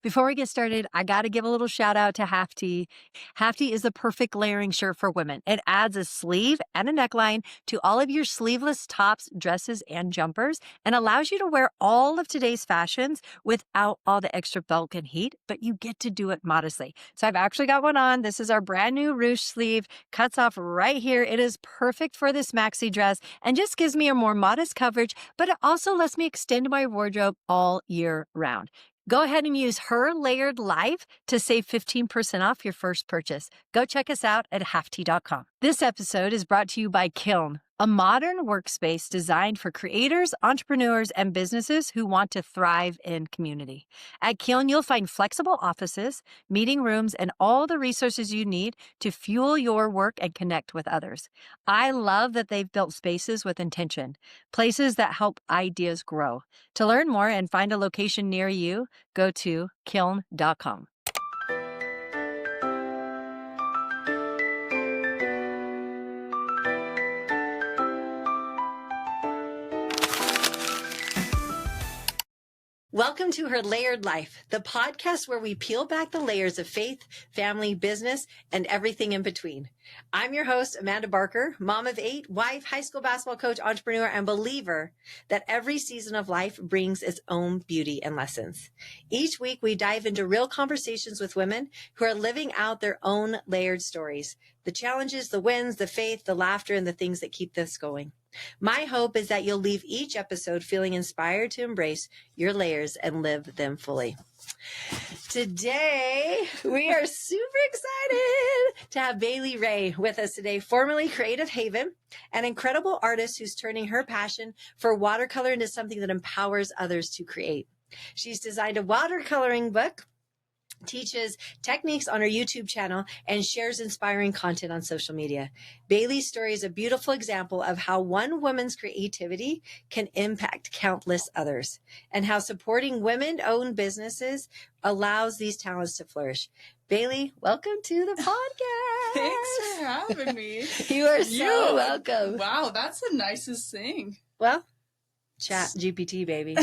Before we get started, I got to give a little shout out to Hafty. Hafty is the perfect layering shirt for women. It adds a sleeve and a neckline to all of your sleeveless tops, dresses, and jumpers and allows you to wear all of today's fashions without all the extra bulk and heat, but you get to do it modestly. So I've actually got one on. This is our brand new ruche sleeve, cuts off right here. It is perfect for this maxi dress and just gives me a more modest coverage, but it also lets me extend my wardrobe all year round. Go ahead and use Her Layered Life to save 15% off your first purchase. Go check us out at hafty.com. This episode is brought to you by Kiln, a modern workspace designed for creators, entrepreneurs, and businesses who want to thrive in community. At Kiln, you'll find flexible offices, meeting rooms, and all the resources you need to fuel your work and connect with others. I love that they've built spaces with intention, places that help ideas grow. To learn more and find a location near you, go to kiln.com. Welcome to Her Layered Life, the podcast where we peel back the layers of faith, family, business, and everything in between. I'm your host, Amanda Barker, mom of 8, wife, high school basketball coach, entrepreneur, and believer that every season of life brings its own beauty and lessons. Each week, we dive into real conversations with women who are living out their own layered stories, the challenges, the wins, the faith, the laughter, and the things that keep this going. My hope is that you'll leave each episode feeling inspired to embrace your layers and live them fully. Today, we are super excited to have Bailey Rae with us today, formerly Creative Haven, an incredible artist who's turning her passion for watercolor into something that empowers others to create. She's designed a watercoloring book, teaches techniques on her YouTube channel, and shares inspiring content on social media. Bailey's story is a beautiful example of how one woman's creativity can impact countless others, and how supporting women-owned businesses allows these talents to flourish. Bailey, welcome to the podcast. Thanks for having me. You are so welcome. Wow, that's the nicest thing. Well, Chat GPT, baby.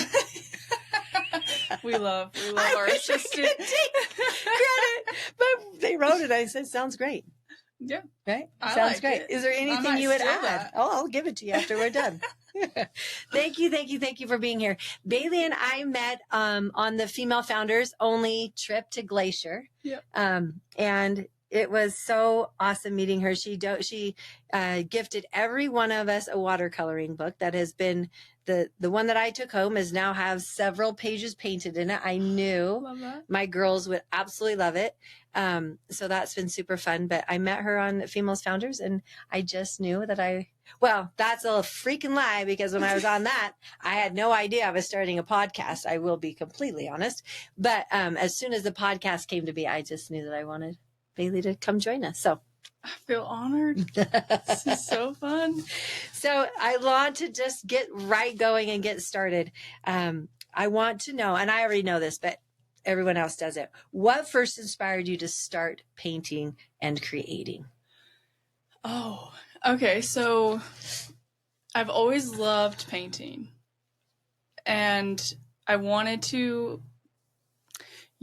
We love our assistant. Credit, but they wrote it. I said, sounds great. Yeah. Right? I Sounds like great. it. Is there anything you would add? That. Oh, I'll give it to you after we're done. Thank you for being here. Bailey and I met on the Female Founders Only trip to Glacier. Yep. And it was so awesome meeting her. She gifted every one of us a watercoloring book that has been the one that I took home is now have several pages painted in it. I knew my girls would absolutely love it. So that's been super fun. But I met her on Females Founders and I just knew that well, that's a freaking lie because when I was on that, I had no idea I was starting a podcast. I will be completely honest. But as soon as the podcast came to be, I just knew that I wanted Bailey to come join us. So I feel honored. This is so fun. So I want to just get right going and get started. I want to know, and I already know this, but everyone else does it. What first inspired you to start painting and creating? Oh, okay. So I've always loved painting and I wanted to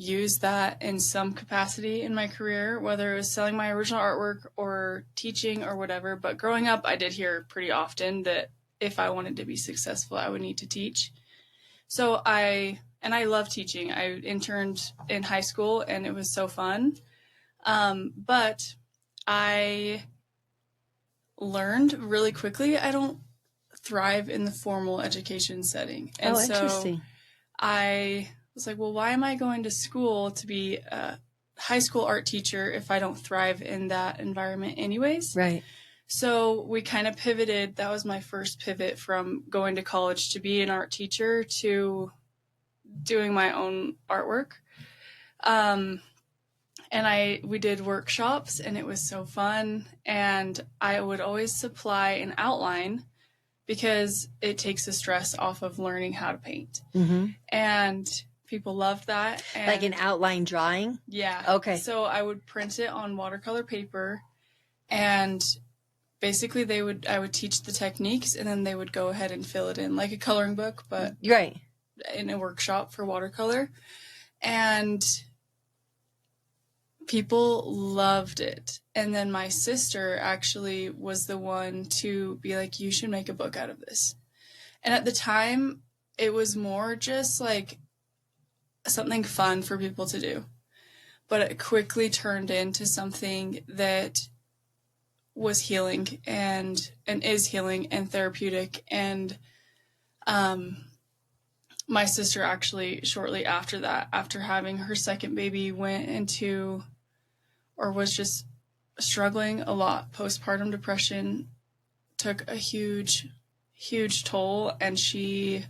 use that in some capacity in my career, whether it was selling my original artwork or teaching or whatever. But growing up, I did hear pretty often that if I wanted to be successful, I would need to teach. So I love teaching. I interned in high school and it was so fun. But I learned really quickly I don't thrive in the formal education setting. And interesting. So I was like, well, why am I going to school to be a high school art teacher if I don't thrive in that environment anyways? Right. So we kind of pivoted. That was my first pivot from going to college to be an art teacher to doing my own artwork. And we did workshops and it was so fun. And I would always supply an outline because it takes the stress off of learning how to paint. Mm-hmm. And people loved that. And like an outline drawing? Yeah. Okay. So I would print it on watercolor paper and basically I would teach the techniques and then they would go ahead and fill it in like a coloring book, but right. in a workshop for watercolor. And people loved it. And then my sister actually was the one to be like, you should make a book out of this. And at the time, it was more just like something fun for people to do. But it quickly turned into something that was healing and is healing and therapeutic. And my sister actually, shortly after that, after having her second baby, went into, or was just struggling a lot. Postpartum depression took a huge, huge toll, and she,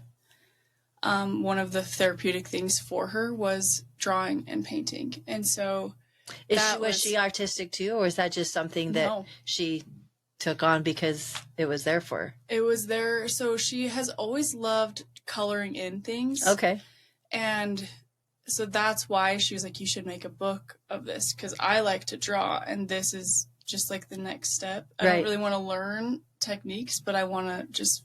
one of the therapeutic things for her was drawing and painting. And so was she artistic too, or is that just something that she took on because it was there for her? It was there. So she has always loved coloring in things. Okay. And so that's why she was like, you should make a book of this, because I like to draw, and this is just like the next step. I don't really want to learn techniques, but I want to just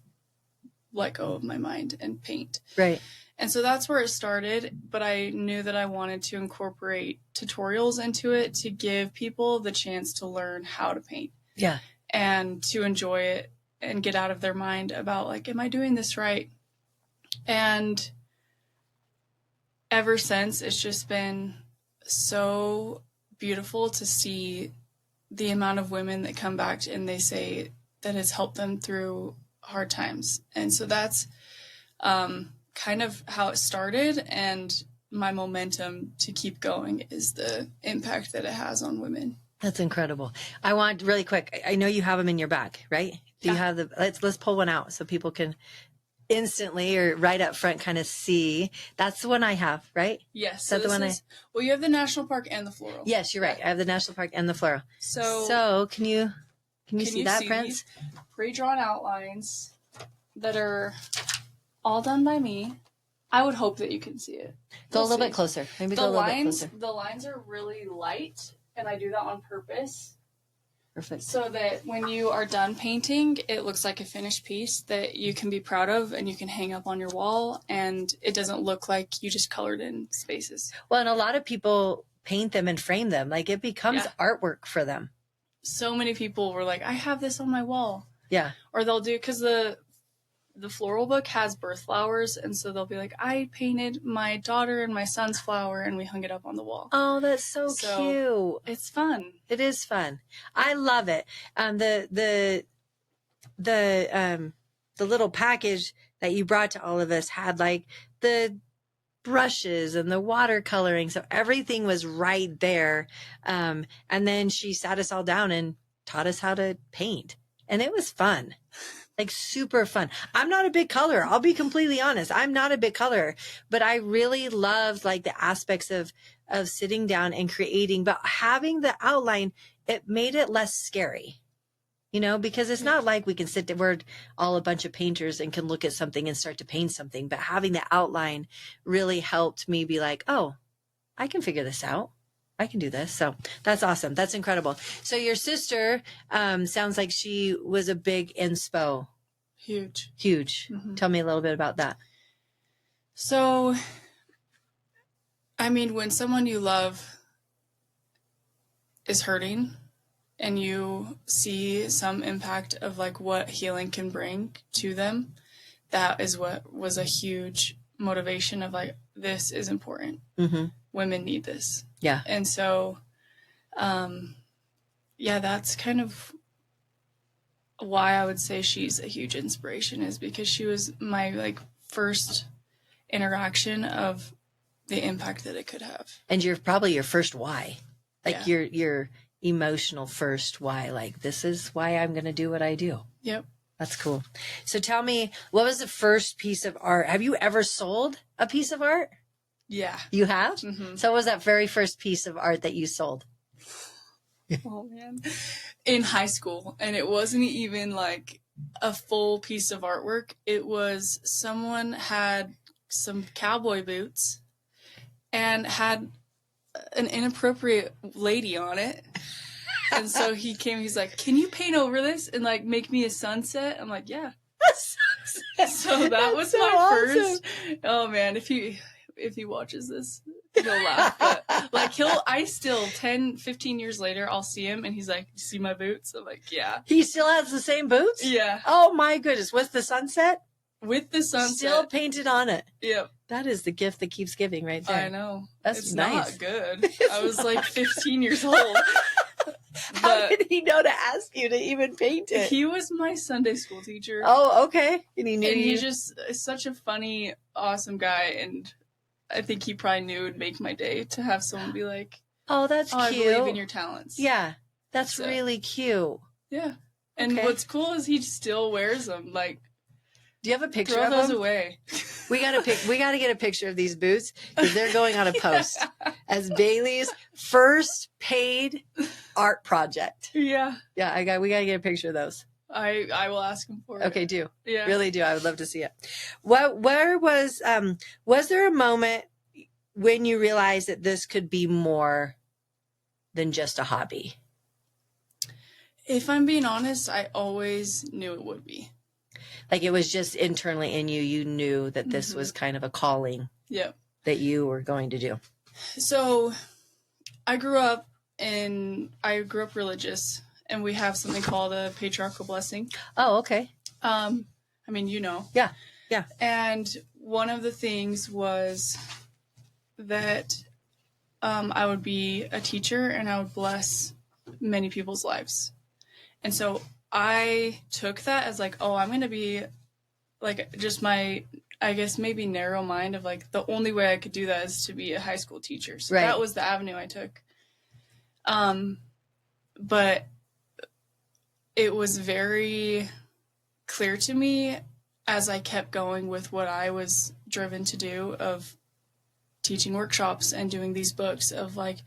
let go of my mind and paint. Right. And so that's where it started, but I knew that I wanted to incorporate tutorials into it to give people the chance to learn how to paint. Yeah. And to enjoy it and get out of their mind about like, am I doing this right? And ever since, it's just been so beautiful to see the amount of women that come back and they say that it's helped them through hard times. And so that's kind of how it started, and my momentum to keep going is the impact that it has on women. That's incredible. I want really quick, I know you have them in your bag, right? Do you have let's pull one out so people can instantly or right up front kind of see. That's the one I have, right? Yes. So well, you have the national park and the floral. Yes, you're right. I have the national park and the floral. So can you see that, Prince? Pre-drawn outlines that are all done by me. I would hope that you can see it. Go a little bit closer. Maybe go a little bit closer. The lines are really light, and I do that on purpose. Perfect. So that when you are done painting, it looks like a finished piece that you can be proud of and you can hang up on your wall, and it doesn't look like you just colored in spaces. Well, and a lot of people paint them and frame them. Like, it becomes artwork for them. So many people were like, I have this on my wall. Yeah. Or they'll do, because the floral book has birth flowers, and so they'll be like, I painted my daughter and my son's flower, and we hung it up on the wall. Oh, that's so cute. It's fun. It is fun. I love it. The little package that you brought to all of us had like the brushes and the watercoloring, so everything was right there. And then she sat us all down and taught us how to paint, and it was fun. Like, super fun. I'm not a big colorer. I'll be completely honest. I'm not a big colorer, but I really loved like the aspects of sitting down and creating, but having the outline, it made it less scary, you know, because it's not like we can sit there, we're all a bunch of painters and can look at something and start to paint something, but having the outline really helped me be like, oh, I can figure this out. I can do this. So that's awesome. That's incredible. So your sister sounds like she was a big inspo. Huge. Mm-hmm. Tell me a little bit about that. So, I mean, when someone you love is hurting and you see some impact of like what healing can bring to them, that is what was a huge motivation of like, this is important. Mm-hmm. Women need this. Yeah. And so, that's kind of why I would say she's a huge inspiration, is because she was my like first interaction of the impact that it could have. And you're probably your first why, like your emotional first why, like, this is why I'm going to do what I do. Yep. That's cool. So tell me, what was the first piece of art? Have you ever sold a piece of art? Yeah. You have? Mm-hmm. So what was that very first piece of art that you sold? Oh, man. In high school. And it wasn't even like a full piece of artwork. It was someone had some cowboy boots and had an inappropriate lady on it. And so he came, he's like, can you paint over this and like make me a sunset? I'm like, yeah. So that was my first. Oh man, if he watches this, he'll laugh. But like I still 10, 15 years later, I'll see him and he's like, "You see my boots?" I'm like, "Yeah." He still has the same boots? Yeah. Oh my goodness. What's the sunset? With the sunset. Still painted on it. Yep. That is the gift that keeps giving right there. I know. That's it's nice. Not good. I was like 15 years old. How did he know to ask you to even paint it? He was my Sunday school teacher. Oh, okay. And he knew and you. he's just such a funny, awesome guy. And I think he probably knew it would make my day to have someone be like, "Oh, that's cute. I believe in your talents." Yeah, that's really cute. Yeah. And what's cool is he still wears them. Like, do you have a picture throw of those them? away. We gotta get a picture of these boots because they're going on a post as Bailey's first paid art project. Yeah. Yeah, we gotta get a picture of those. I will ask him for it. Okay, do. Yeah. Really do. I would love to see it. Where was there a moment when you realized that this could be more than just a hobby? If I'm being honest, I always knew it would be. Like it was just internally in you, you knew that this was kind of a calling that you were going to do. So I grew up religious, and we have something called a patriarchal blessing. Oh, okay. I mean, Yeah. Yeah. And one of the things was that I would be a teacher and I would bless many people's lives. And so I took that as like, oh, I'm going to be like just my, I guess maybe narrow mind of like the only way I could do that is to be a high school teacher. So that was the avenue I took. But it was very clear to me as I kept going with what I was driven to do of teaching workshops and doing these books of like,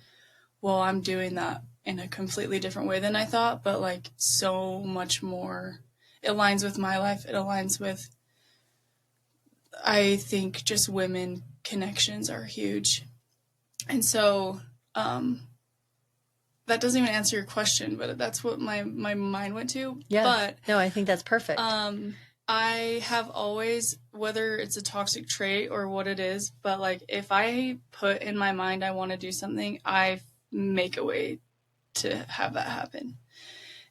well, I'm doing that in a completely different way than I thought, but like so much more. It aligns with my life. It aligns with, I think just women connections are huge. And so that doesn't even answer your question, but that's what my mind went to. Yeah. But no, I think that's perfect. I have always, whether it's a toxic trait or what it is, but like if I put in my mind I want to do something, I make a way to have that happen.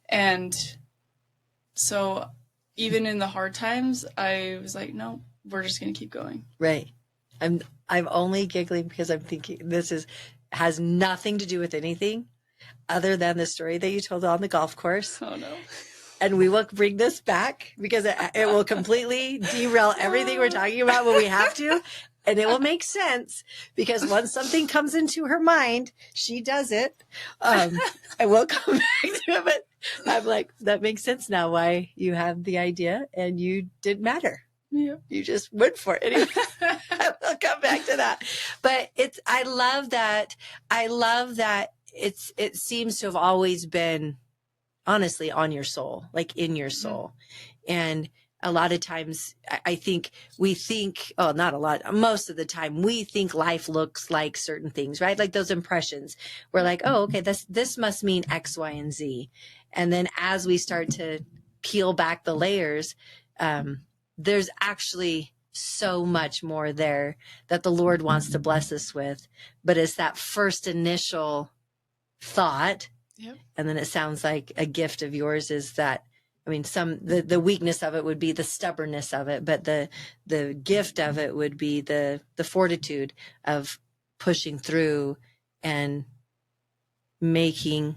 And so even in the hard times, I was like, no, we're just going to keep going. Right. I'm only giggling because I'm thinking has nothing to do with anything other than the story that you told on the golf course. Oh no. And we will bring this back because it will completely derail everything we're talking about when we have to. And it will make sense because once something comes into her mind, she does it. And we'll come back to it. But I'm like, that makes sense now why you have the idea and you didn't matter. Yeah. You just went for it. Anyway, we'll come back to that. But I love that it seems to have always been honestly on your soul, like in your soul. And a lot of times I think not a lot, most of the time we think life looks like certain things, right? Like those impressions. We're like, oh, okay, this must mean X, Y, and Z. And then as we start to peel back the layers, there's actually so much more there that the Lord wants to bless us with. But it's that first initial thought. Yep. And then it sounds like a gift of yours is that, I mean, the weakness of it would be the stubbornness of it, but the gift of it would be the fortitude of pushing through and making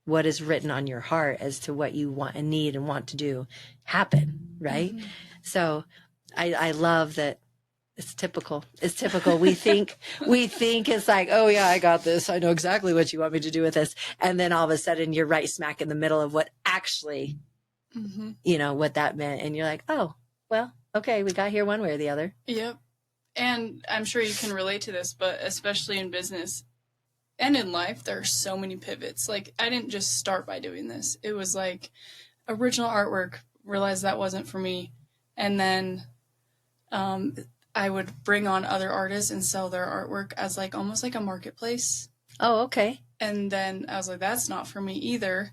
what is written on your heart as to what you want and need and want to do happen. Right. Mm-hmm. So I love that. It's typical. We think it's like, oh yeah, I got this. I know exactly what you want me to do with this. And then all of a sudden you're right smack in the middle of what actually, what that meant. And you're like, oh, well, okay, we got here one way or the other. Yep. And I'm sure you can relate to this, but especially in business and in life, there are so many pivots. Like I didn't just start by doing this. It was like original artwork, realized that wasn't for me. And then, I would bring on other artists and sell their artwork as like almost like a marketplace. Oh, okay. And then I was like, that's not for me either.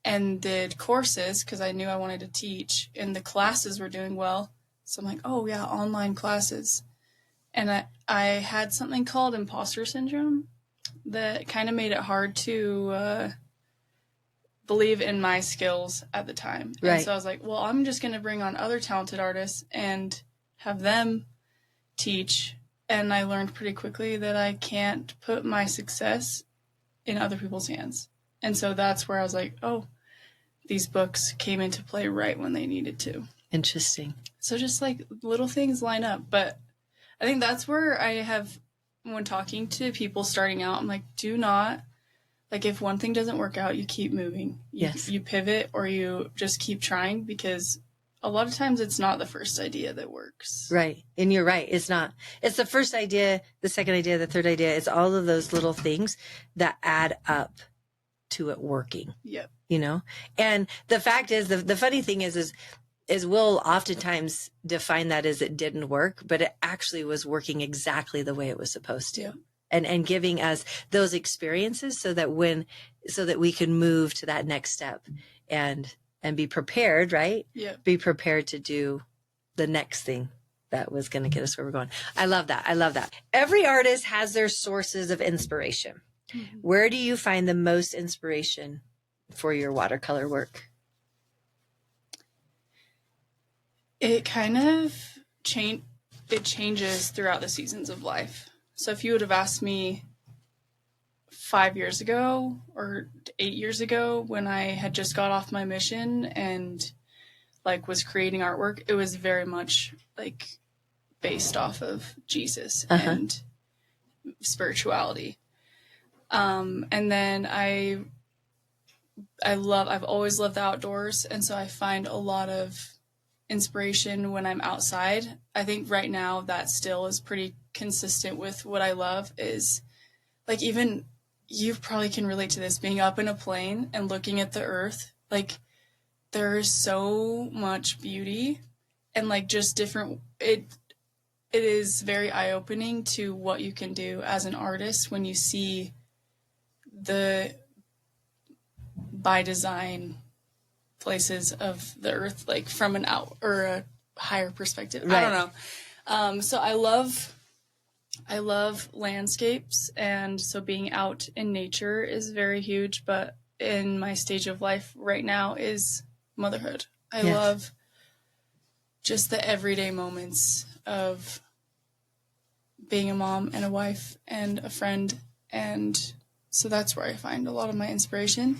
And did courses because I knew I wanted to teach and the classes were doing well. So I'm like, oh yeah, online classes. And I had something called imposter syndrome that kind of made it hard to believe in my skills at the time. Right. And so I was like, well, I'm just going to bring on other talented artists and have them teach. And I learned pretty quickly that I can't put my success in other people's hands. And so that's where I was like, oh, these books came into play right when they needed to. Interesting. So just like little things line up. But I think that's where I have, when talking to people starting out, I'm like, do not, like if one thing doesn't work out, you keep moving. Yes. You pivot or you just keep trying, because a lot of times it's not the first idea that works. Right. And you're right. It's not. It's the first idea, the second idea, the third idea. It's all of those little things that add up to it working. Yep. You know? And the fact is, the funny thing is we'll oftentimes define that as it didn't work, but it actually was working exactly the way it was supposed to. Yeah. And giving us those experiences so that we can move to that next step and be prepared, right? Yeah. Be prepared to do the next thing that was going to get us where we're going. I love that. I love that. Every artist has their sources of inspiration. Mm-hmm. Where do you find the most inspiration for your watercolor work? It kind of changes throughout the seasons of life. So if you would have asked me 5 years ago or 8 years ago, when I had just got off my mission and like was creating artwork, it was very much like based off of Jesus and spirituality. And then I've always loved the outdoors. And so I find a lot of inspiration when I'm outside. I think right now that still is pretty consistent with what I love, is like, even you probably can relate to this, being up in a plane and looking at the earth. Like there is so much beauty and like just different, it is very eye-opening to what you can do as an artist when you see the by design places of the earth, like from an out or a higher perspective. Right. I don't know. So I love landscapes, and so being out in nature is very huge. But in my stage of life right now is motherhood. I love just the everyday moments of being a mom and a wife and a friend, and so that's where I find a lot of my inspiration.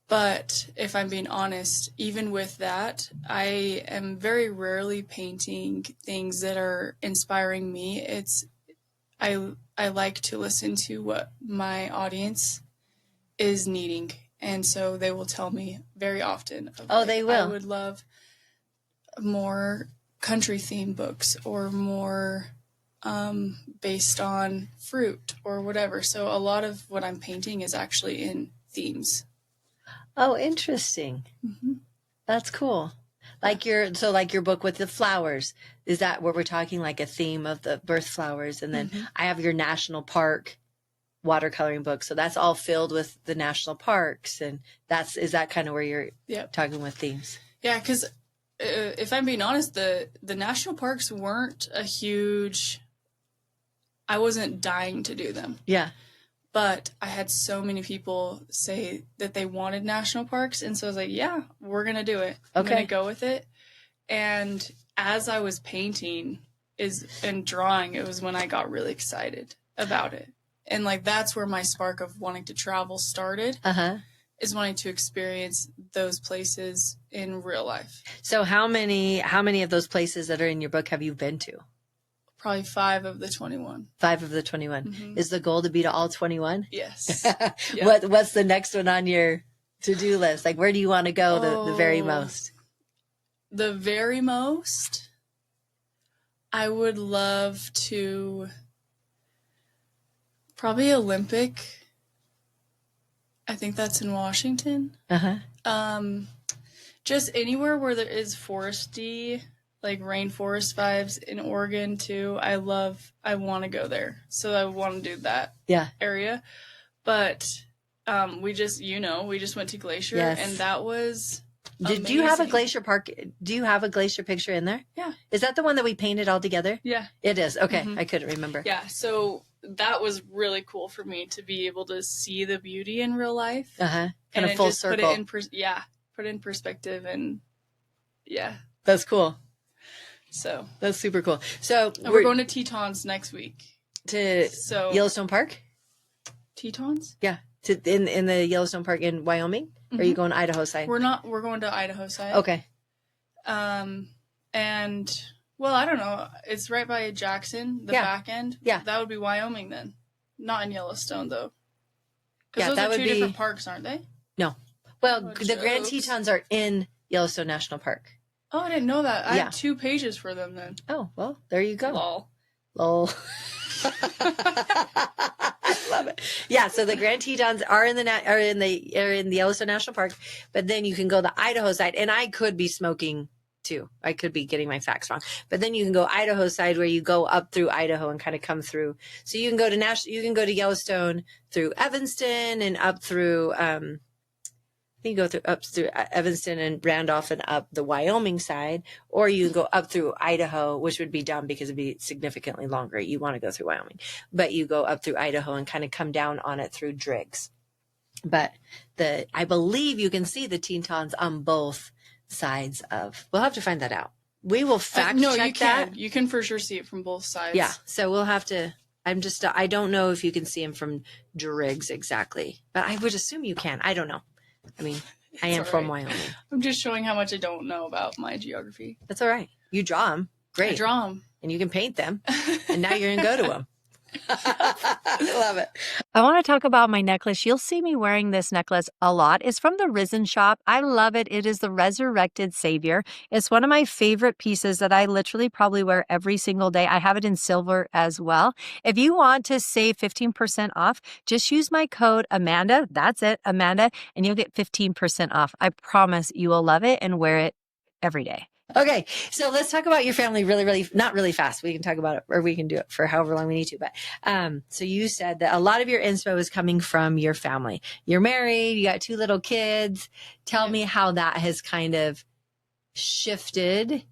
But if I'm being honest, even with that, I am very rarely painting things that are inspiring me. I like to listen to what my audience is needing. And so they will tell me very often. They will. I would love more country theme books or more based on fruit or whatever. So a lot of what I'm painting is actually in themes. Oh, interesting. Mm-hmm. That's cool. Like your book with the flowers, is that what we're talking, like a theme of the birth flowers? And then I have your national park watercoloring book. So that's all filled with the national parks. And is that kind of where you're talking with themes? Yeah. Cause if I'm being honest, the national parks weren't I wasn't dying to do them. Yeah. But I had so many people say that they wanted national parks. And so I was like, yeah, we're going to do it. I'm going to go with it. And as I was painting and drawing, it was when I got really excited about it. And like, that's where my spark of wanting to travel started, is wanting to experience those places in real life. So how many of those places that are in your book have you been to? Probably 5 of the 21. 5 of the 21. Mm-hmm. Is the goal to be to all 21? Yes. What's the next one on your to-do list? Like, where do you want to go the very most? The very most? I would love to probably Olympic. I think that's in Washington. Just anywhere where there is foresty, like rainforest vibes. In Oregon too. I want to go there. So I want to do that area. But we just went to Glacier, and that was Do you have a amazing. Glacier Park? Do you have a Glacier picture in there? Yeah. Is that the one that we painted all together? Yeah. It is. Okay. Mhm. I couldn't remember. Yeah. So that was really cool for me to be able to see the beauty in real life. Uh-huh. Kind and of it full just circle. Put it in perspective, and yeah. That's cool. So that's super cool. So we're going to Tetons next week. To Yellowstone Park? Tetons? Yeah. In the Yellowstone Park in Wyoming? Mm-hmm. Or are you going Idaho side? We're going to Idaho side. Okay. And well, I don't know. It's right by Jackson, the back end. Yeah. That would be Wyoming then. Not in Yellowstone though. Yeah, those are two different parks, aren't they? No. Well, the Grand Tetons are in Yellowstone National Park. Oh, I didn't know that. I had 2 pages for them then. Oh, well, there you go. Lol. I love it. Yeah, so the Grand Tetons are in the Yellowstone National Park, but then you can go the Idaho side, and I could be smoking too. I could be getting my facts wrong, but then you can go Idaho side where you go up through Idaho and kind of come through. So you can go to Yellowstone through Evanston and up through. You go up through Evanston and Randolph and up the Wyoming side, or you can go up through Idaho, which would be dumb because it'd be significantly longer. You want to go through Wyoming, but you go up through Idaho and kind of come down on it through Driggs. But I believe you can see the Tetons on both sides of. We'll have to find that out. We will fact check that. You can for sure see it from both sides. Yeah, so we'll have to. I don't know if you can see them from Driggs exactly, but I would assume you can. I don't know. I mean, I am from Wyoming. I'm just showing how much I don't know about my geography. That's all right. You draw them. Great. I draw them. And you can paint them. And now you're going to go to them. I love it. I want to talk about my necklace. You'll see me wearing this necklace a lot. It's from the Risen shop. I love it. It is the Resurrected Savior. It's one of my favorite pieces that I literally probably wear every single day. I have it in silver as well. If you want to save 15% off, just use my code Amanda. That's it, Amanda, and you'll get 15% off. I promise you will love it and wear it every day. Okay, so let's talk about your family not really fast. We can talk about it, or we can do it for however long we need to. But so you said that a lot of your inspo is coming from your family. You're married, you got 2 little kids. Tell me how that has kind of shifted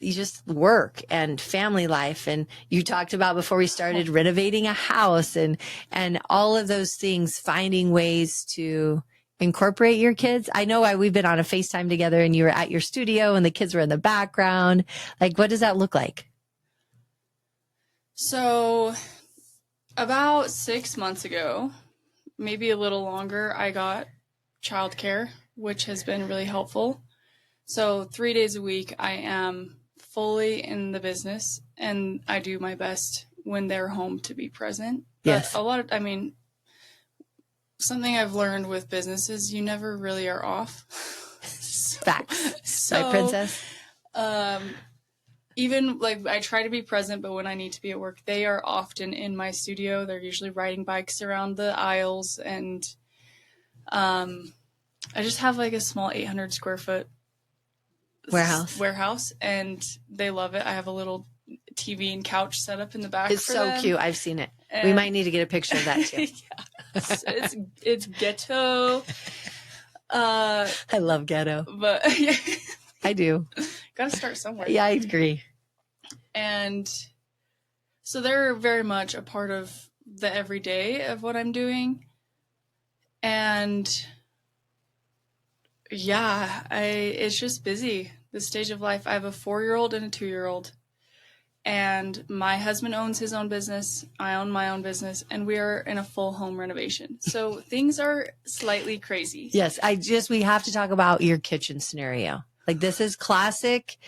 you just work and family life. And you talked about before we started renovating a house and all of those things, finding ways to incorporate your kids. I know we've been on a FaceTime together and you were at your studio and the kids were in the background. Like, what does that look like? So about 6 months ago, maybe a little longer, I got childcare, which has been really helpful. So 3 days a week, I am fully in the business and I do my best when they're home to be present. Yes. But something I've learned with business is you never really are off. Facts. My princess. Even like I try to be present, but when I need to be at work, they are often in my studio. They're usually riding bikes around the aisles, and I just have like a small 800 square foot warehouse, and they love it. I have a little TV and couch set up in the back. It's so cute. I've seen it. And we might need to get a picture of that too. Yeah. It's ghetto. I love ghetto, but yeah. I do. Gotta start somewhere. Yeah, I agree. And so they're very much a part of the everyday of what I'm doing. And yeah, it's just busy. This stage of life. I have a 4-year-old and a 2-year-old. And my husband owns his own business. I own my own business. And we are in a full home renovation. So things are slightly crazy. Yes. We have to talk about your kitchen scenario. Like, this is classic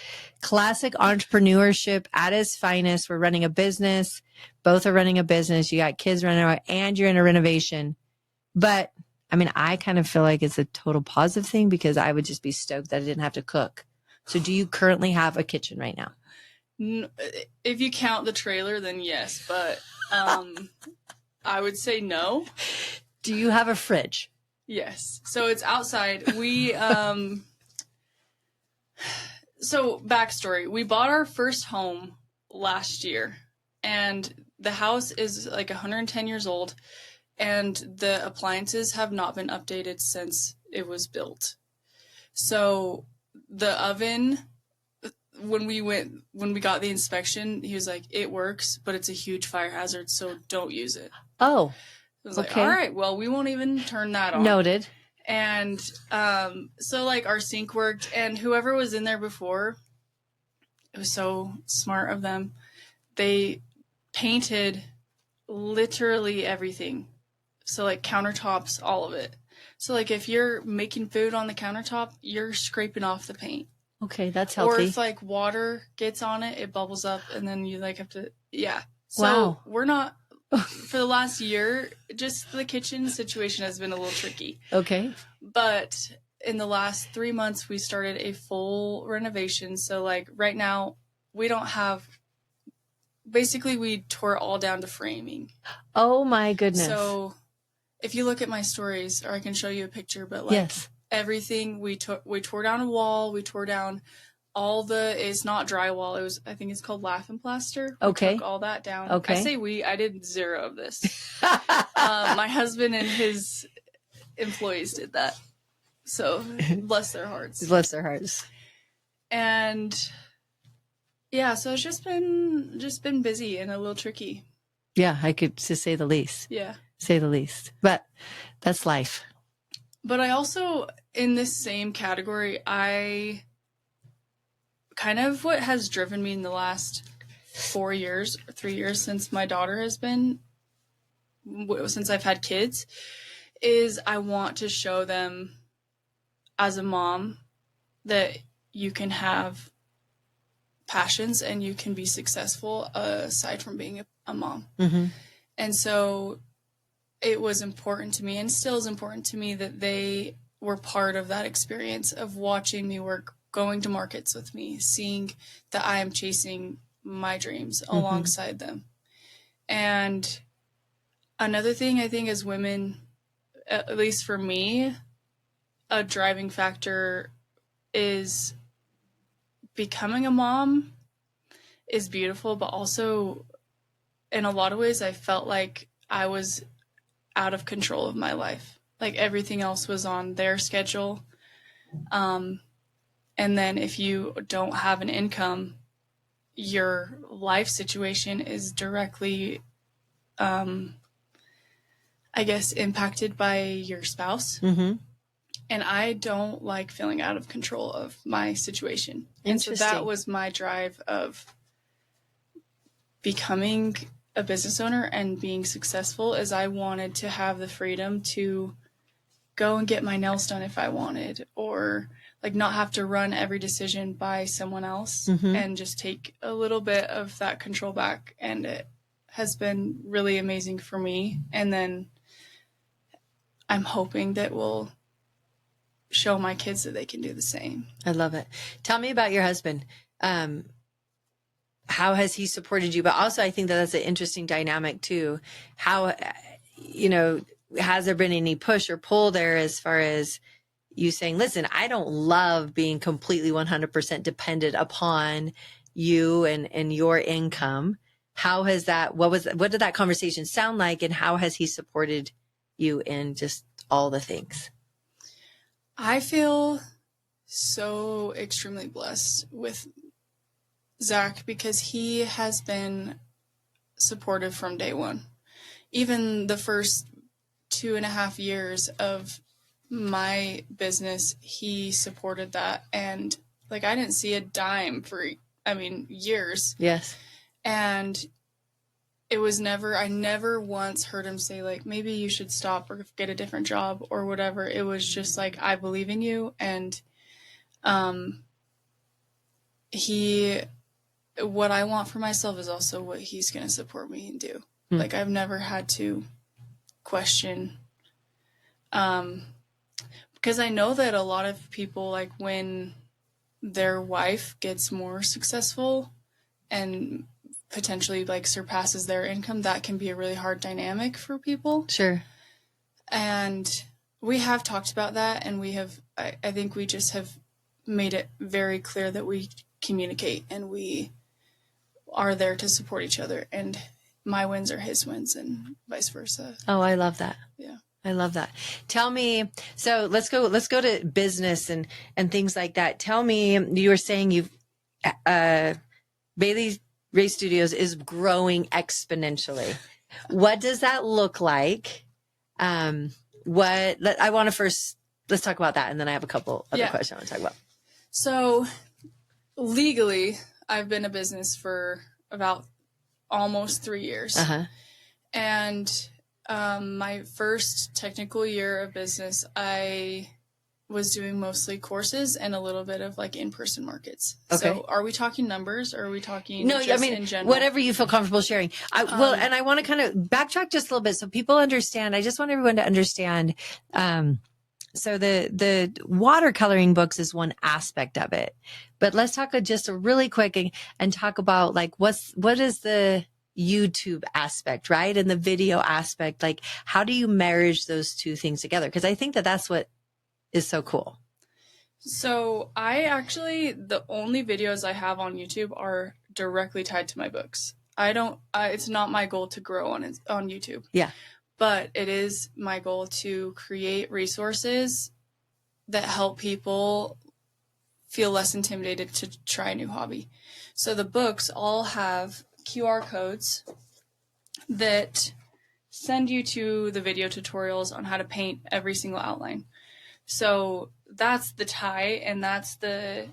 entrepreneurship at its finest. We're running a business. Both are running a business. You got kids running around and you're in a renovation. But I mean, I kind of feel like it's a total positive thing because I would just be stoked that I didn't have to cook. So do you currently have a kitchen right now? If you count the trailer, then yes, but I would say no. Do you have a fridge? Yes. So it's outside. We so backstory. We bought our first home last year, and the house is like 110 years old, and the appliances have not been updated since it was built. So the oven, when we got the inspection, he was like, it works, but it's a huge fire hazard, so don't use it. Oh, I was like, okay. all right, well, we won't even turn that on. Noted. And so like our sink worked, and whoever was in there before, it was so smart of them. They painted literally everything. So like countertops, all of it. So like if you're making food on the countertop, you're scraping off the paint. Okay, that's healthy. Or if like water gets on it, it bubbles up, and then you like have to, yeah. So Wow. we're not, for the last year, just the kitchen situation has been a little tricky. Okay. But in the last 3 months, we started a full renovation. So like right now, we don't have, basically we tore it all down to framing. Oh my goodness. So if you look at my stories, or I can show you a picture, but like yes. everything, we tore down a wall, we tore down all it's not drywall, it was, I think it's called lath and plaster. We Okay. took all that down. Okay. I say I did zero of this. My husband and his employees did that. So bless their hearts. Bless their hearts. And yeah, so it's just been busy and a little tricky. Yeah, I could to say the least. Yeah. Say the least. But that's life. But I also, in this same category, I kind of what has driven me in the last 4 years or 3 years since my daughter has been, since I've had kids, is I want to show them as a mom that you can have passions and you can be successful aside from being a mom. Mm-hmm. And so it was important to me, and still is important to me, that they were part of that experience of watching me work, going to markets with me, seeing that I am chasing my dreams alongside them. And another thing I think as women, at least for me, a driving factor is becoming a mom is beautiful, but also in a lot of ways I felt like I was out of control of my life. Like everything else was on their schedule. And then if you don't have an income, your life situation is directly, I guess, impacted by your spouse. Mm-hmm. And I don't like feeling out of control of my situation. And so that was my drive of becoming a business owner and being successful, is I wanted to have the freedom to go and get my nails done if I wanted, or like not have to run every decision by someone else, and just take a little bit of that control back. And it has been really amazing for me. And then I'm hoping that we'll show my kids that they can do the same. I love it. Tell me about your husband. How has he supported you? But also, I think that that's an interesting dynamic too. How, has there been any push or pull there as far as you saying, listen, I don't love being completely 100% dependent upon you and your income. How has that, what did that conversation sound like? And how has he supported you in just all the things? I feel so extremely blessed with Zach, because he has been supportive from day one. Even the first 2.5 years of my business, he supported that. And like, I didn't see a dime for, years. Yes. And it was I never once heard him say like, maybe you should stop or get a different job or whatever. It was just like, I believe in you. And what I want for myself is also what he's going to support me and do. Like, I've never had to question, because I know that a lot of people, like when their wife gets more successful and potentially like surpasses their income, that can be a really hard dynamic for people. Sure. And we have talked about that, and I think we just have made it very clear that we communicate and we are there to support each other, and my wins are his wins and vice versa. Oh, I love that. Yeah. I love that. Tell me, so let's go to business and things like that. Tell me, you were saying Bailey Rae Studios is growing exponentially. What does that look like? I want to first, let's talk about that. And then I have a couple other questions I want to talk about. So legally, I've been a business for about almost 3 years. And my first technical year of business, I was doing mostly courses and a little bit of like in-person markets. Okay. So are we talking numbers or are we talking No, just I mean, in general? whatever you feel comfortable sharing. And I want to kind of backtrack just a little bit so people understand. I just want everyone to understand. So the watercoloring books is one aspect of it, but let's talk just a really quick and talk about like, what is the YouTube aspect, right? And the video aspect, like how do you marriage those two things together? Cause I think that that's what is so cool. So the only videos I have on YouTube are directly tied to my books. It's not my goal to grow on YouTube. Yeah. But it is my goal to create resources that help people feel less intimidated to try a new hobby. So the books all have QR codes that send you to the video tutorials on how to paint every single outline. So that's the tie, and that's the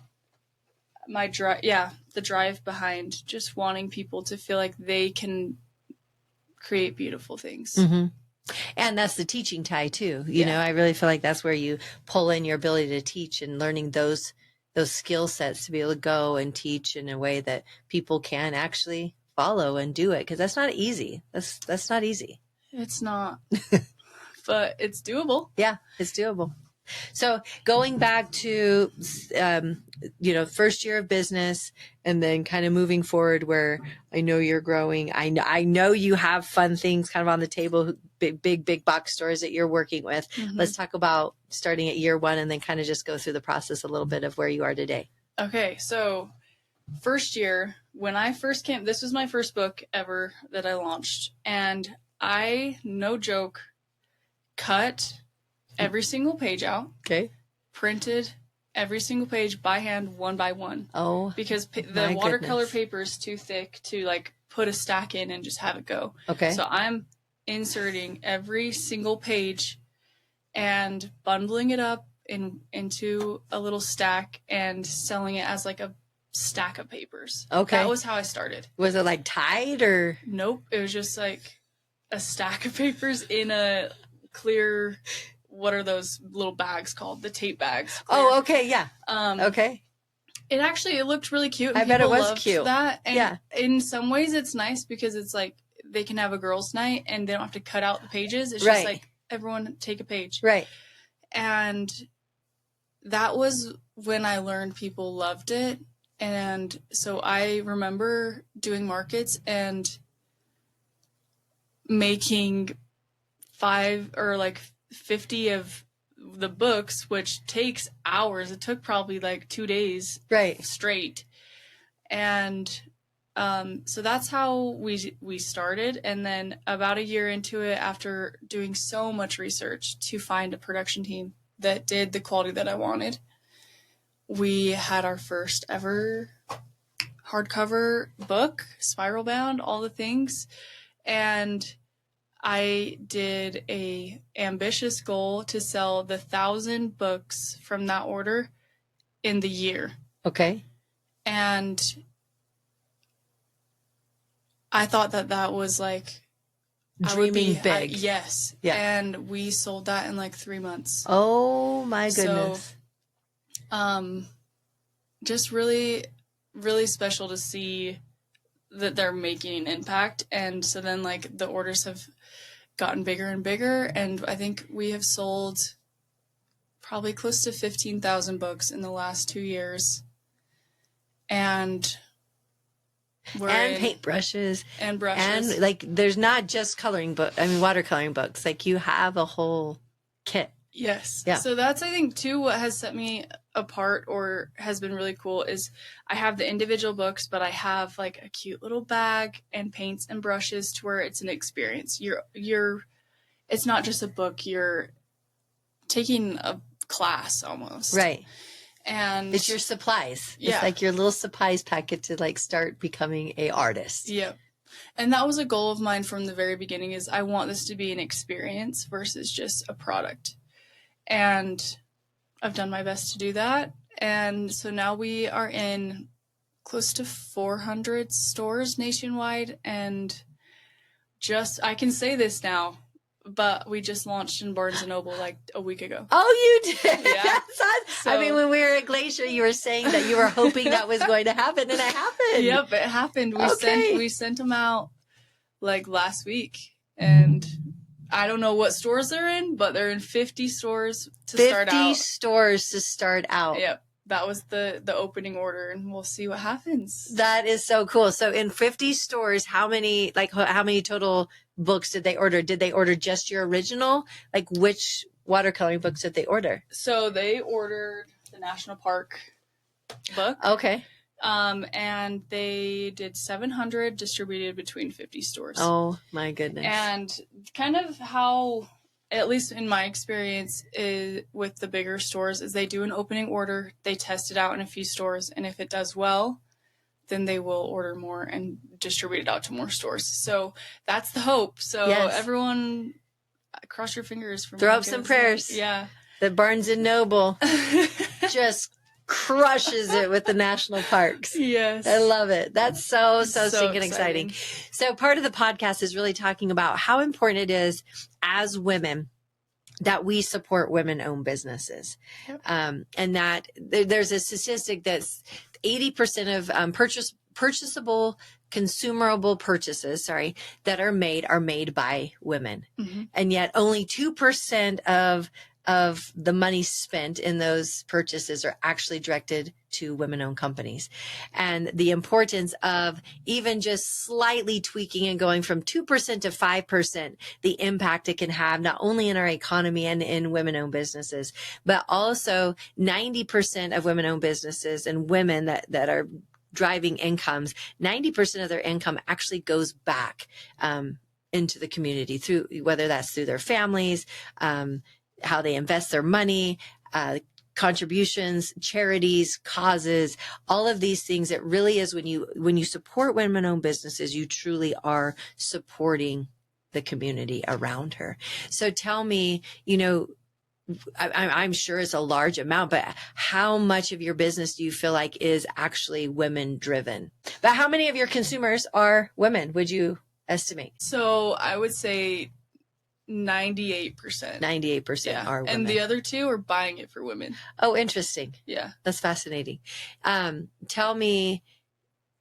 drive behind just wanting people to feel like they can create beautiful things. Mm-hmm. And that's the teaching tie too. You know, I really feel like that's where you pull in your ability to teach and learning those skill sets to be able to go and teach in a way that people can actually follow and do it. Cause that's not easy. That's not easy. It's not, but it's doable. Yeah, it's doable. So going back to, first year of business and then kind of moving forward where I know you're growing. I know you have fun things kind of on the table, big box stores that you're working with. Mm-hmm. Let's talk about starting at year one and then kind of just go through the process a little bit of where you are today. Okay. So first year, when I first came, this was my first book ever that I launched. And I, no joke, cut every single page out. Okay. Printed every single page by hand, one by one. Oh, because the watercolor paper is too thick to like put a stack in and just have it go. Okay. So I'm inserting every single page and bundling it up into a little stack and selling it as like a stack of papers. Okay. That was how I started. Was it like tied or? Nope. It was just like a stack of papers in a clear, what are those little bags called? The tape bags. Clear. Oh, okay. Yeah. Okay. It looked really cute. I bet it was cute. That. And in some ways it's nice because it's like they can have a girls' night and they don't have to cut out the pages. It's just like everyone take a page. Right. And that was when I learned people loved it. And so I remember doing markets and making 5 or like 50 of the books, which takes hours. It took probably like 2 days straight. And so that's how we started. And then about a year into it, after doing so much research to find a production team that did the quality that I wanted, we had our first ever hardcover book, spiral bound, all the things. And I did a ambitious goal to sell the 1,000 books from that order in the year. Okay. And I thought that was like dreaming big. Yes. Yeah. And we sold that in like 3 months. Oh my goodness. So, just really, really special to see that they're making an impact. And so then like the orders have gotten bigger and bigger. And I think we have sold probably close to 15,000 books in the last 2 years. And paintbrushes and brushes. And like, there's not just watercoloring books. Like you have a whole kit. Yes. Yeah. So that's, I think, too, what has set me apart or has been really cool is I have the individual books, but I have like a cute little bag and paints and brushes to where it's an experience. it's not just a book. You're taking a class almost. Right. And it's your supplies. Yeah. It's like your little supplies packet to like start becoming a artist. Yep. And that was a goal of mine from the very beginning, is I want this to be an experience versus just a product. And I've done my best to do that. And so now we are in close to 400 stores nationwide. And I can say this now, but we just launched in Barnes & Noble like a week ago. Oh, you did? Yeah. I mean, when we were at Glacier, you were saying that you were hoping that was going to happen, and it happened. Yep, it happened. We sent them out like last week, and I don't know what stores they're in, but they're in 50 stores to start out. 50 stores to start out. Yep. That was the opening order, and we'll see what happens. That is so cool. So in 50 stores, how many total books did they order? Did they order just your original? Like, which watercoloring books did they order? So they ordered the National Park book. Okay. And they did 700 distributed between 50 stores. Oh my goodness. And kind of how, at least in my experience, is with the bigger stores, is they do an opening order, they test it out in a few stores, and if it does well, then they will order more and distribute it out to more stores. So that's the hope. So everyone, cross your fingers for me. Throw up some prayers. Yeah. The Barnes & Noble just crushes it with the national parks. Yes. I love it. That's so stinking exciting. exciting. So part of the podcast is really talking about how important it is as women that we support women-owned businesses. Yep. And that there's a statistic that's 80% of purchasable, consumable purchases, that are made by women. Mm-hmm. And yet only 2% of the money spent in those purchases are actually directed to women-owned companies. And the importance of even just slightly tweaking and going from 2% to 5%, the impact it can have not only in our economy and in women-owned businesses, but also 90% of women-owned businesses and women that are driving incomes, 90% of their income actually goes back into the community, through whether that's through their families, how they invest their money, contributions, charities, causes, all of these things. It really is when you support women-owned businesses, you truly are supporting the community around her. So tell me, I'm sure it's a large amount, but how much of your business do you feel like is actually women driven? But how many of your consumers are women, would you estimate? So I would say 98%. 98% are women. And the other 2 are buying it for women. Oh, interesting. Yeah. That's fascinating. Tell me,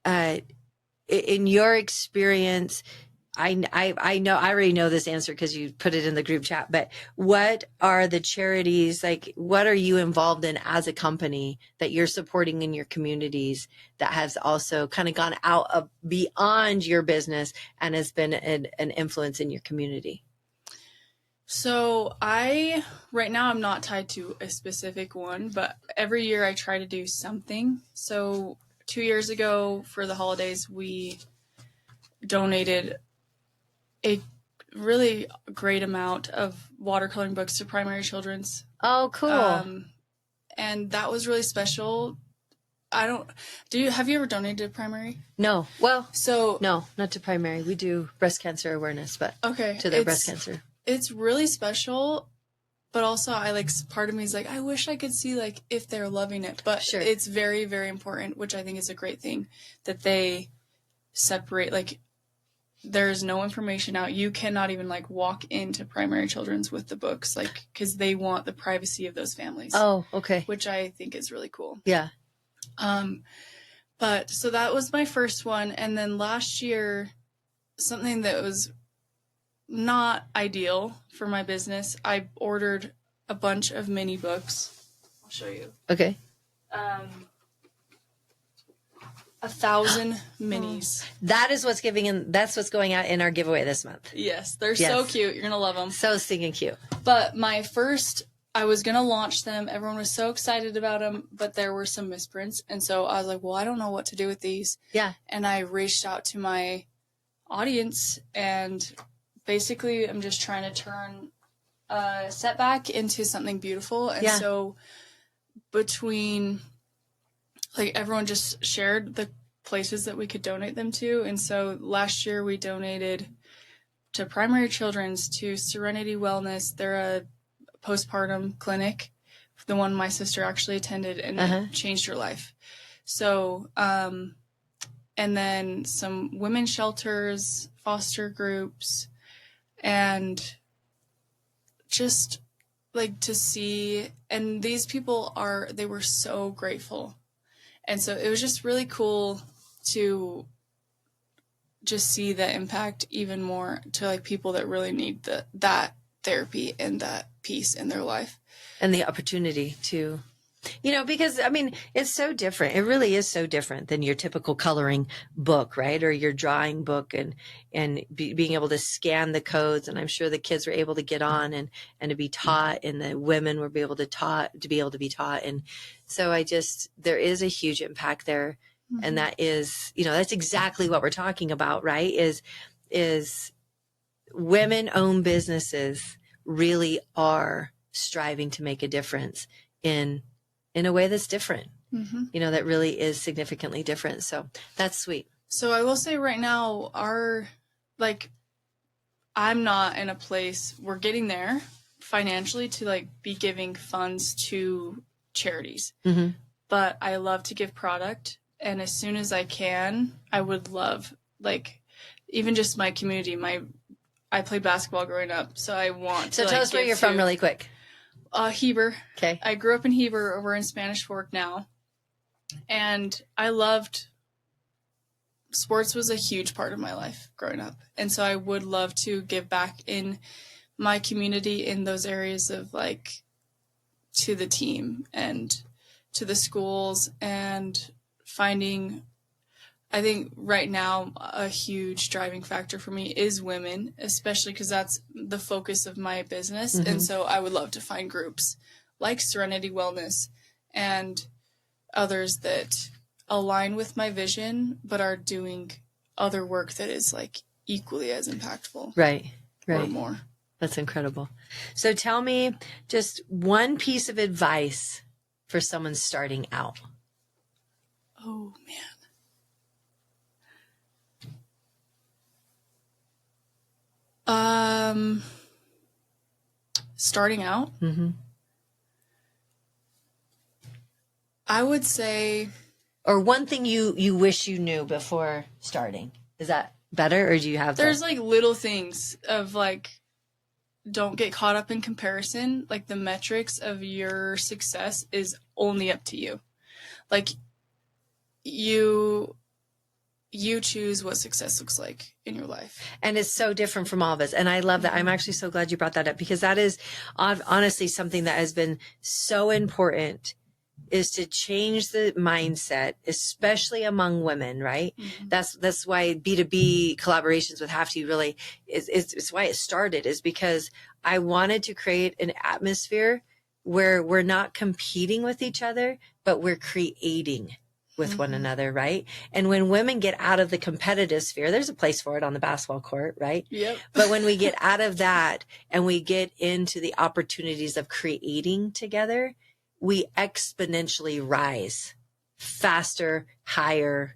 in your experience, I already know this answer because you put it in the group chat, but what are the charities, like what are you involved in as a company that you're supporting in your communities that has also kind of gone out beyond your business and has been an influence in your community? So right now I'm not tied to a specific one, but every year I try to do something. So 2 years ago for the holidays, we donated a really great amount of watercoloring books to primary children's. Oh, cool. And that was really special. Have you ever donated to primary? No. Well, so no, not to primary. We do breast cancer awareness, but to their breast cancer. It's really special, but also part of me is like, I wish I could see if they're loving it, but sure. It's very, very important, which I think is a great thing that they separate, there's no information out. You cannot even walk into primary children's with the books, because they want the privacy of those families. Oh, okay. Which I think is really cool. Yeah. But so that was my first one. And then last year, something that was not ideal for my business, I ordered a bunch of mini books. I'll show you. Okay. 1,000 minis. That's what's going out in our giveaway this month. Yes, they're so cute. You're going to love them. So stinking cute. But I was going to launch them. Everyone was so excited about them, but there were some misprints. And so I was like, well, I don't know what to do with these. Yeah. And I reached out to my audience and basically I'm just trying to turn a setback into something beautiful. And so between, like, everyone just shared the places that we could donate them to. And so last year we donated to Primary Children's, to Serenity Wellness. They're a postpartum clinic, the one my sister actually attended, and it changed her life. So, and then some women's shelters, foster groups, and just like to see, and these people they were so grateful. And so it was just really cool to just see the impact even more to like people that really need that therapy and that peace in their life. And the opportunity to, because I mean, it's so different. It really is so different than your typical coloring book, right? Or your drawing book, and being able to scan the codes. And I'm sure the kids were able to get on and to be taught, and the women were be able to be taught. And so there is a huge impact there. Mm-hmm. And that is, that's exactly what we're talking about, right? Is women-owned businesses really are striving to make a difference in a way that's different, that really is significantly different. So that's sweet. So I will say right now, I'm not in a place, we're getting there financially to like be giving funds to charities, but I love to give product. And as soon as I can, I would love, like, even just my community, I played basketball growing up, so I want to. So tell us where you're from really quick. Heber. Okay. I grew up in Heber. We're in Spanish Fork now. And I loved, sports was a huge part of my life growing up. And so I would love to give back in my community in those areas of like to the team and to the schools, and finding, I think right now a huge driving factor for me is women, especially because that's the focus of my business. And so I would love to find groups like Serenity Wellness and others that align with my vision, but are doing other work that is like equally as impactful. Right. Or more. That's incredible. So tell me just one piece of advice for someone starting out. Oh, man. Starting out, I would say, or one thing you wish you knew before starting. Is that better, or do you have? There's like little things of like, don't get caught up in comparison. Like the metrics of your success is only up to you. Like you choose what success looks like in your life. And it's so different from all of us. And I love that. I'm actually so glad you brought that up, because that is honestly something that has been so important, is to change the mindset, especially among women, right? That's why B2B collaborations with Hafty really it's why it started, is because I wanted to create an atmosphere where we're not competing with each other, but we're creating with one another, right? And when women get out of the competitive sphere, there's a place for it on the basketball court, right? Yep. But when we get out of that and we get into the opportunities of creating together, we exponentially rise faster, higher,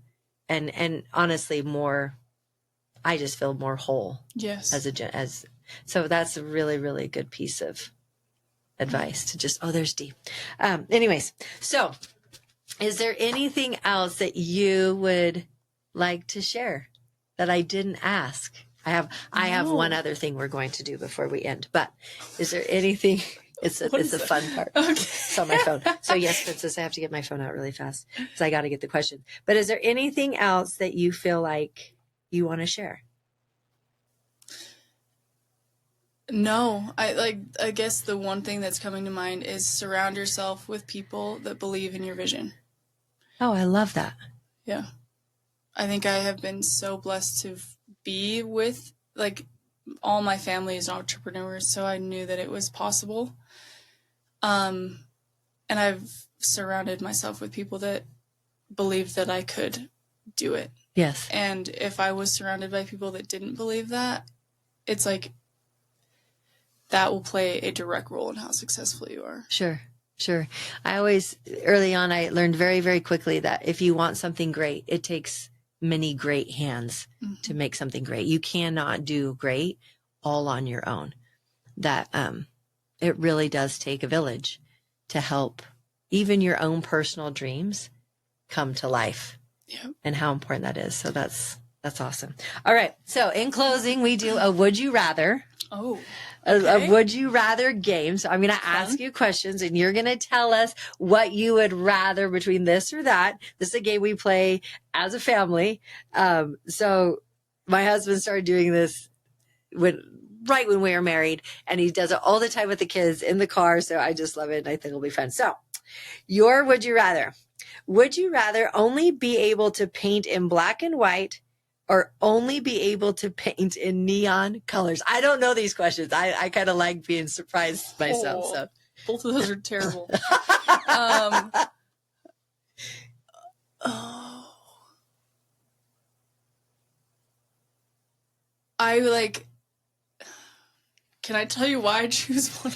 and honestly more, I just feel more whole. Yes. So that's a really, really good piece of advice to just, there's D. Anyways, so is there anything else that you would like to share that I didn't ask? I have one other thing we're going to do before we end, but is there anything? It's a fun part. Okay. It's on my phone. So yes, Princess, I have to get my phone out really fast because I got to get the question. But is there anything else that you feel like you want to share? No, I guess the one thing that's coming to mind is surround yourself with people that believe in your vision. Oh, I love that. Yeah. I think I have been so blessed to be with, like, all my family is entrepreneurs, so I knew that it was possible. And I've surrounded myself with people that believed that I could do it. Yes. And if I was surrounded by people that didn't believe that, it's like that will play a direct role in how successful you are. Sure. Early on, I learned very, very quickly that if you want something great, it takes many great hands to make something great. You cannot do great all on your own. That it really does take a village to help even your own personal dreams come to life. Yep. And how important that is. So that's awesome. All right. So in closing, we do a would you rather. Oh. A would you rather game. So I'm going to ask you questions and you're going to tell us what you would rather between this or that. This is a game we play as a family. So my husband started doing this right when we were married, and he does it all the time with the kids in the car. So I just love it. And I think it'll be fun. So your would you rather. Would you rather only be able to paint in black and white or only be able to paint in neon colors? I don't know these questions. I kind of like being surprised myself. So both of those are terrible. I like. Can I tell you why I choose one?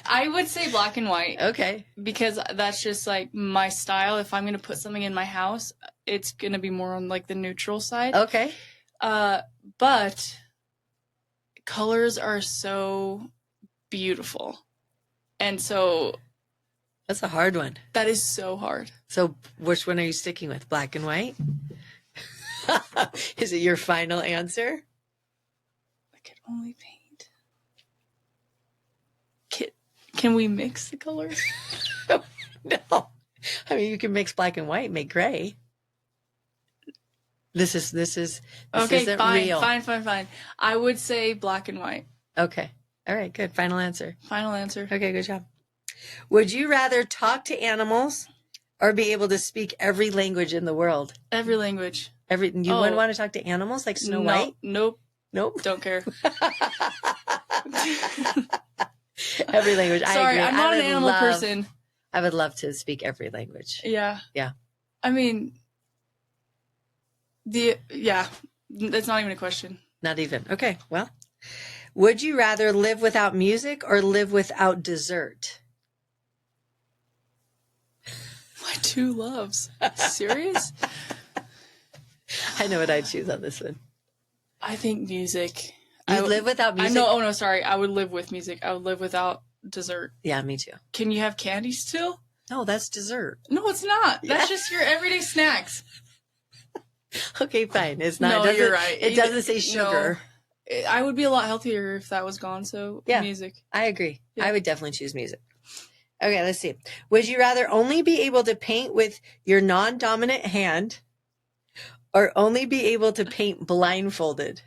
I would say black and white. Okay. Because that's just like my style. If I'm going to put something in my house, it's going to be more on like the neutral side. Okay. But colors are so beautiful. And so that's a hard one. That is so hard. So which one are you sticking with? Black and white? Is it your final answer? I could only paint. Can we mix the colors? No. I mean, you can mix black and white, make gray. This okay, isn't fine, real. Fine. I would say black and white. Okay. All right, good. Final answer. Final answer. Okay, good job. Would you rather talk to animals or be able to speak every language in the world? Every language. You wouldn't want to talk to animals like Snow White? Nope. Don't care. Every language. Sorry, I'm not an animal person. I would love to speak every language. Yeah. Yeah. I mean, that's not even a question. Not even. Okay, well. Would you rather live without music or live without dessert? My two loves. Serious? I know what I'd choose on this one. I think music. You live without music? Sorry. I would live with music. I would live without dessert. Yeah, me too. Can you have candy still? No, that's dessert. No, it's not. That's just your everyday snacks. Okay, fine. It's not. No, you're right. It doesn't say sugar. No, I would be a lot healthier if that was gone. So yeah, music. I agree. Yeah. I would definitely choose music. Okay, let's see. Would you rather only be able to paint with your non-dominant hand or only be able to paint blindfolded?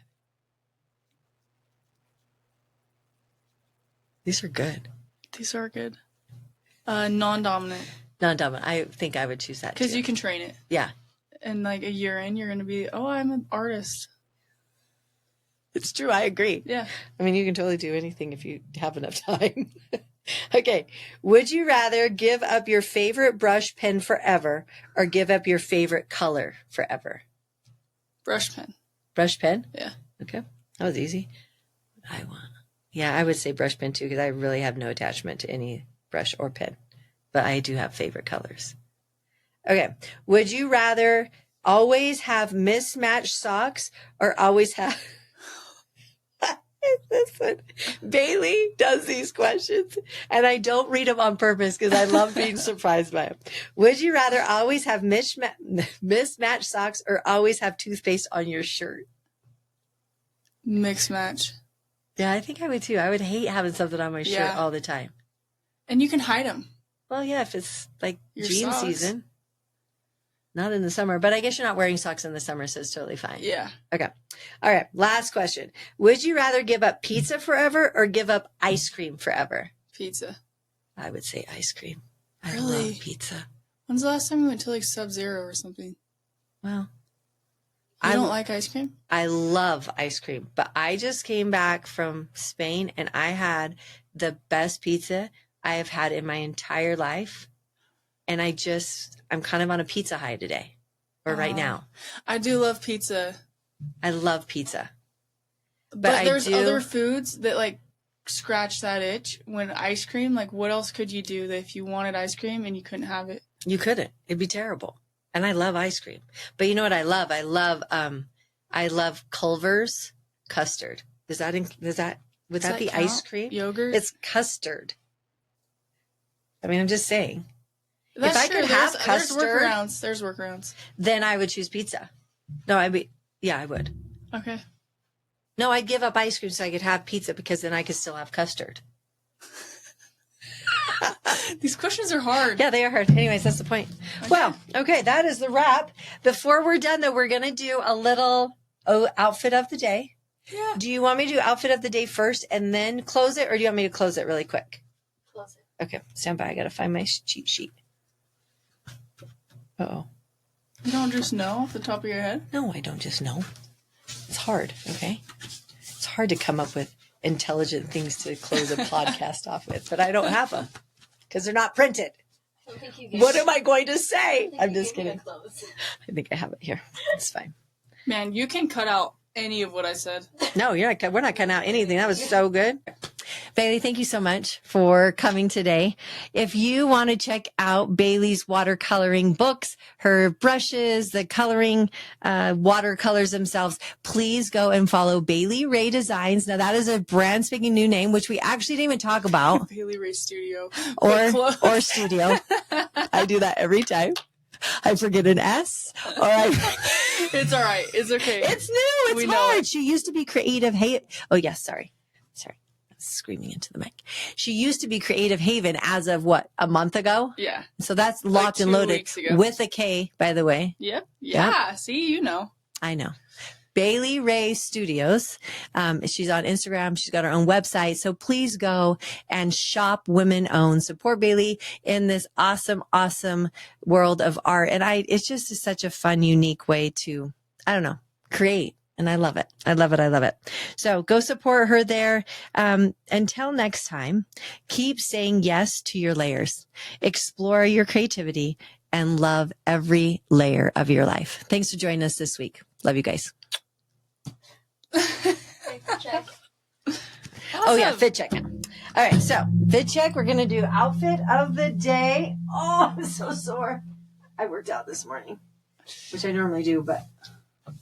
These are good. These are good. Non-dominant. Non-dominant. I think I would choose that because you can train it. Yeah. And like a year in, you're going to be, I'm an artist. It's true. I agree. Yeah. I mean, you can totally do anything if you have enough time. Okay. Would you rather give up your favorite brush pen forever or give up your favorite color forever? Brush pen. Brush pen? Yeah. Okay. That was easy. I would say brush pen too because I really have no attachment to any brush or pen. But I do have favorite colors. Okay. Would you rather always have mismatched socks or always have... This one. Bailey does these questions, and I don't read them on purpose because I love being surprised by them. Would you rather always have mismatched socks or always have toothpaste on your shirt? Mix match. Yeah, I think I would too. I would hate having something on my shirt all the time. And you can hide them. Well, yeah, if it's like your jean socks. season. Not in the summer, but I guess you're not wearing socks in the summer, so it's totally fine. Yeah. Okay. All right. Last question. Would you rather give up pizza forever or give up ice cream forever? Pizza. I would say ice cream. I really? love pizza. When's the last time we went to like Sub-Zero or something? Well, I don't like ice cream. I love ice cream, but I just came back from Spain and I had the best pizza I have had in my entire life. And I'm kind of on a pizza high today or right now. I do love pizza. I love pizza. But there's other foods that like scratch that itch. When ice cream, like what else could you do that if you wanted ice cream and you couldn't have it? You couldn't. It'd be terrible. And I love ice cream. But you know what I love? I love Culver's custard. Would that be count? ice cream? Yogurt? It's custard. I mean, I'm just saying. That's if I true. could have custard, there's workarounds. then I would choose pizza. No, I would. Okay. No, I'd give up ice cream so I could have pizza because then I could still have custard. These questions are hard. Yeah, they are hard. Anyways, that's the point. Okay. Well, okay, that is the wrap. Before we're done, though, we're going to do a little outfit of the day. Yeah. Do you want me to do outfit of the day first and then close it, or do you want me to close it really quick? Close it. Okay, stand by. I got to find my cheat sheet. Uh-oh. You don't just know off the top of your head? No, I don't just know. It's hard, okay? It's hard to come up with intelligent things to close a podcast off with, but I don't have them because they're not printed. What am I going to say? I'm just kidding. I think I have it here. It's fine. Man, you can cut out any of what I said. No, we're not cutting out anything. That was so good. Bailey, thank you so much for coming today. If you want to check out Bailey's watercoloring books, her brushes, the coloring watercolors themselves, please go and follow Bailey Rae Designs. Now that is a brand spanking new name, which we actually didn't even talk about. Bailey Rae Studio. Or studio. I do that every time. I forget an S. It's all right. It's okay. It's new. It's hard. She used to be creative. Oh, yes. Sorry. Screaming into the mic. She used to be Creative Haven as of a month ago? Yeah. So that's locked and loaded with a K, by the way. Yep. Yeah. Yep. See, you know. I know. Bailey Rae Studios. She's on Instagram. She's got her own website. So please go and shop women owned. Support Bailey in this awesome, awesome world of art. And it's just such a fun, unique way to, create. And I love it. I love it. I love it. So go support her there. Until next time, keep saying yes to your layers. Explore your creativity and love every layer of your life. Thanks for joining us this week. Love you guys. Check. Awesome. Oh yeah, fit check. All right, so fit check. We're gonna do outfit of the day. Oh, I'm so sore. I worked out this morning, which I normally do, but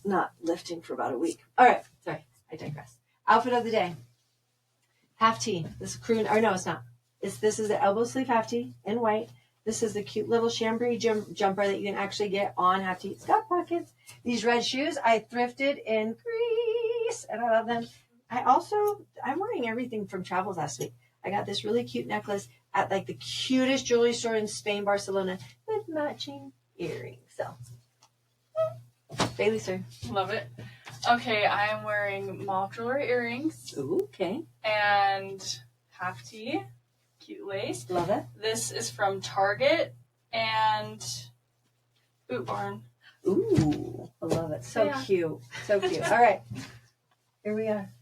not lifting for about a week. All right, sorry, I digress. Outfit of the day. Half tee. This crew, or no, it's not. This is the elbow sleeve half tee in white. This is the cute little chambray jumper that you can actually get on half tee. It's got pockets. These red shoes I thrifted in Greece, and I love them. I'm wearing everything from travels last week. I got this really cute necklace at like the cutest jewelry store in Spain, Barcelona, with matching earrings. So, Bailey, sir. Love it. Okay, I am wearing mauve jewelry earrings. Ooh, okay. And half tee. Cute lace. Love it. This is from Target and Boot Barn. Ooh, I love it. So cute. So cute. All right. Here we are.